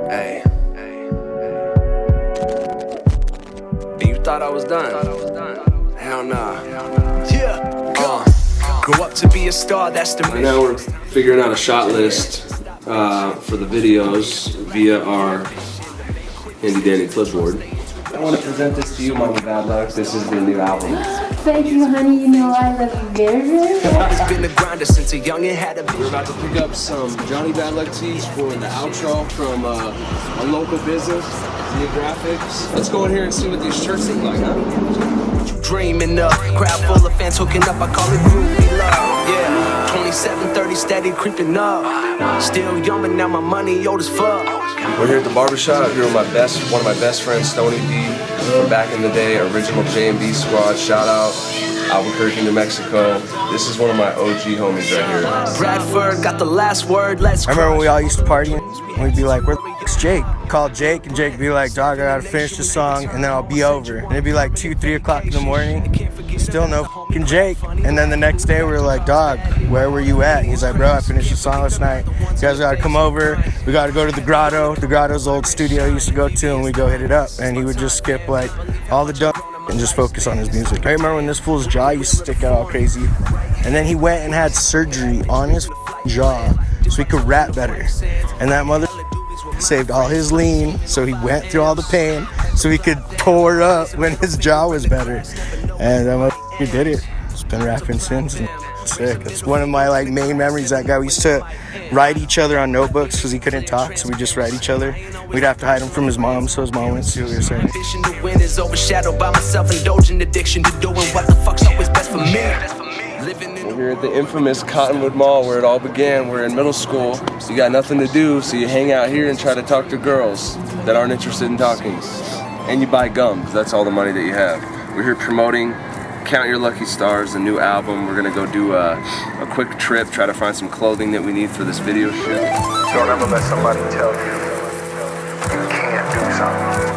Hey. And you thought I was done? Hell nah. Yeah. Grow up to be a star, that's the mission. Right now we're figuring out a shot list for the videos via our handy dandy clipboard. I want to present this to you, Jawny BadLuck. This is the new album. Thank you, honey. You know I love you very, very much. It's been a grinder since a youngin' had a. We're about to pick up some Jawny BadLuck tees for the outro from a local business, Graphics. Let's go in here and see what these shirts look like, huh? Dreaming up, crowd full of fans hooking up. I call it groovy love. Yeah, 27-30 steady creeping up. Still young, but now my money old as fuck. We're here at the barbershop. Here with one of my best friends, Jawny B, from back in the day, original J&B squad. Shout out Albuquerque, New Mexico. This is one of my OG homies right here. Bradford got the last word. Let's. I remember when we all used to party, and we'd be like, "Where the f***'s Jake?" Call Jake, and Jake would be like, "Dog, I gotta finish the song, and then I'll be over." And it'd be like 2, 3 o'clock in the morning. Still no f***ing Jake. And then the next day we were like, "Dog, where were you at?" And he's like, "Bro, I finished the song last night. You guys gotta come over. We gotta go to the Grotto." The Grotto's old studio he used to go to, and we'd go hit it up. And he would just skip like all the dumb and just focus on his music. I remember when this fool's jaw used to stick out all crazy. And then he went and had surgery on his jaw so he could rap better. And that mother saved all his lean, so he went through all the pain so he could tore up when his jaw was better. And that motherfucker did it. It's been rapping since. And sick. It's one of my like main memories. That guy, we used to write each other on notebooks because he couldn't talk, so we just write each other. We'd have to hide him from his mom, so his mom wouldn't see what we were saying. The win is overshadowed by my self-indulgent addiction to doing what the fuck's always best for me. We're here at the infamous Cottonwood Mall where it all began. We're in middle school. You got nothing to do, so you hang out here and try to talk to girls that aren't interested in talking. And you buy gum, because that's all the money that you have. We're here promoting Count Your Lucky Stars, the new album. We're gonna go do a quick trip, try to find some clothing that we need for this video shoot. Don't ever let somebody tell you you can't do something.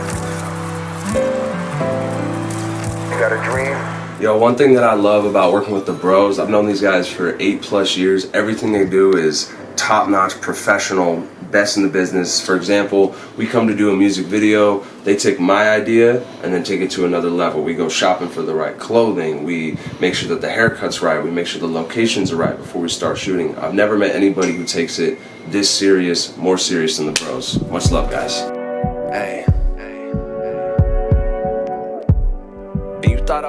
You got a dream? Yo, one thing that I love about working with the bros, I've known these guys for 8+ years. Everything they do is top-notch, professional, best in the business. For example, we come to do a music video, they take my idea and then take it to another level. We go shopping for the right clothing, we make sure that the haircut's right, we make sure the locations are right before we start shooting. I've never met anybody who takes it this serious, more serious than the bros. Much love, guys. Hey.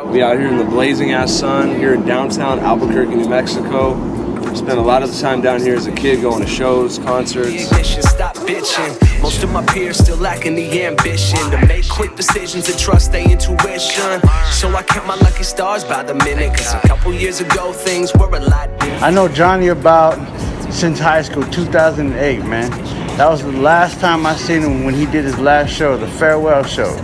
We out here in the blazing ass sun here in downtown Albuquerque, New Mexico. Spent a lot of the time down here as a kid going to shows, concerts. Stop bitching. Most of my peers still lacking the ambition to make quick decisions and trust their intuition. So I count my lucky stars by the minute, cause a couple years ago things were a lot different. I know Jawny about since high school, 2008, man. That was the last time I seen him when he did his last show, the farewell show.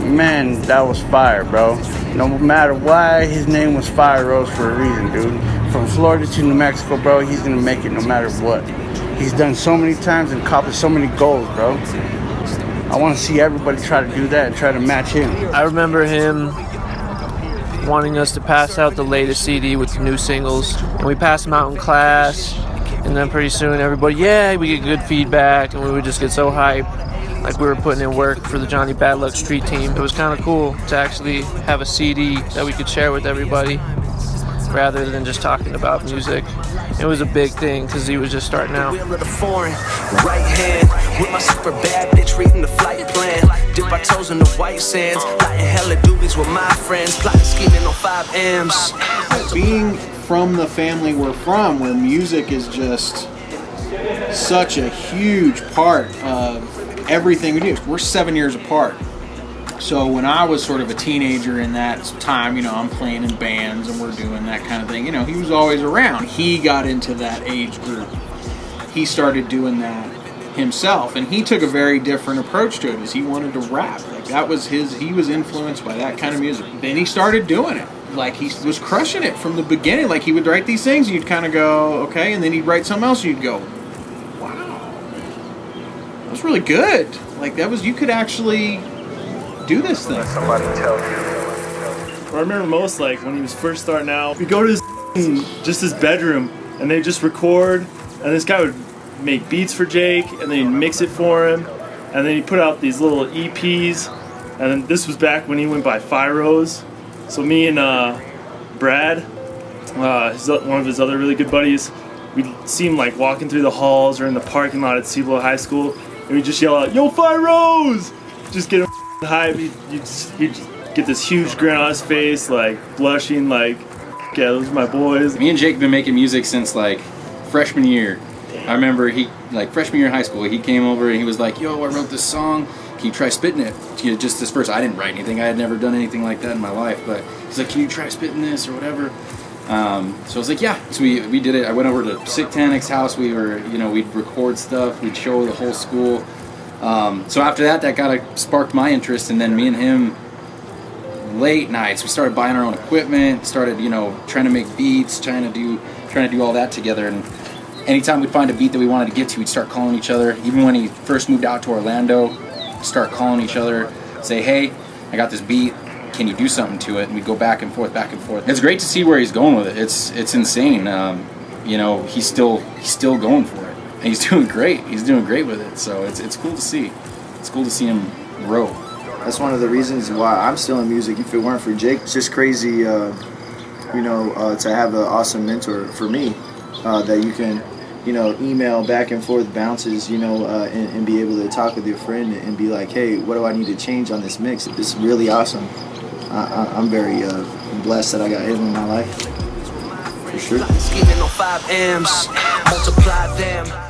Man, that was fire, bro. No matter why, his name was Fire Rose for a reason, dude. From Florida to New Mexico, bro, he's gonna make it no matter what. He's done so many times and accomplished so many goals, bro. I want to see everybody try to do that and try to match him. I remember him wanting us to pass out the latest CD with the new singles, and we passed them out in class, and then pretty soon everybody, yeah, we get good feedback, and we would just get so hyped, like we were putting in work for the Jawny BadLuck street team. It was kind of cool to actually have a CD that we could share with everybody rather than just talking about music. It was a big thing because he was just starting out. Right hand with my super bad bitch reading the flight plan. Dip our toes in the white sands, lighting hella doobies with my friends, plotting scheming on 5 M's. Being from the family we're from, where music is just such a huge part of everything we do. We're 7 years apart. So when I was sort of a teenager in that time, you know, I'm playing in bands and we're doing that kind of thing. You know, he was always around. He got into that age group. He started doing that himself, and he took a very different approach to it. As he wanted to rap, like that was his. He was influenced by that kind of music. Then he started doing it. Like he was crushing it from the beginning. Like he would write these things, and you'd kind of go, okay, and then he'd write something else, and you'd go, wow, that was really good. Like that was, you could actually do this thing. Somebody tell you. I remember most, like when he was first starting out, we go to his just his bedroom and they just record, and this guy would make beats for Jake, and then he'd mix it for him, and then he put out these little EPs. And then this was back when he went by Fyros. So me and Brad, one of his other really good buddies, we'd see him like walking through the halls or in the parking lot at Cibola High School, and we'd just yell out, "Yo, Fyros!" Just get him hype. He'd just get this huge grin on his face, like blushing, like, yeah, those are my boys. Me and Jake have been making music since like freshman year. I remember freshman year in high school, he came over and he was like, "Yo, I wrote this song. Can you try spitting it?" Just this verse. I didn't write anything. I had never done anything like that in my life. But he's like, "Can you try spitting this or whatever?" So I was like, "Yeah." So we did it. I went over to Sictanic's house. We'd record stuff. We'd show the whole school. So after that kind of sparked my interest. And then me and him, late nights, we started buying our own equipment. Started, trying to make beats, trying to do all that together. And anytime we'd find a beat that we wanted to get to, we'd start calling each other. Even when he first moved out to Orlando, start calling each other, say, "Hey, I got this beat. Can you do something to it?" And we'd go back and forth, back and forth. It's great to see where he's going with it. It's insane. He's still going for it, and he's doing great. He's doing great with it. So it's cool to see. It's cool to see him grow. That's one of the reasons why I'm still in music. If it weren't for Jake, it's just crazy, to have an awesome mentor for me that you can, email back and forth bounces, and be able to talk with your friend and be like, "Hey, what do I need to change on this mix?" It's really awesome. I'm very blessed that I got him in my life. For sure.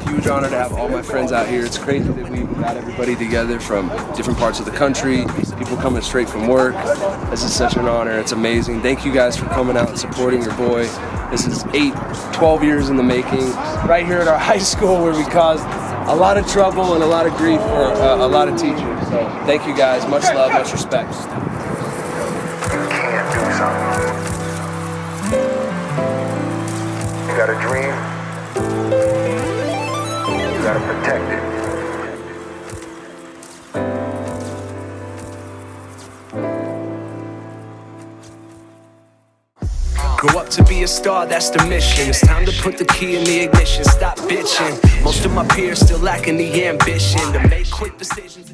Huge honor to have all my friends out here. It's crazy that we got everybody together from different parts of the country, people coming straight from work. This is such an honor. It's amazing. Thank you guys for coming out and supporting your boy. This is 12 years in the making, right here at our high school where we caused a lot of trouble and a lot of grief for a lot of teachers. So thank you guys. Much love, much respect. You got a dream, you gotta protect it. Grow up to be a star, that's the mission. It's time to put the key in the ignition. Stop bitching. Most of my peers still lacking the ambition to make quick decisions.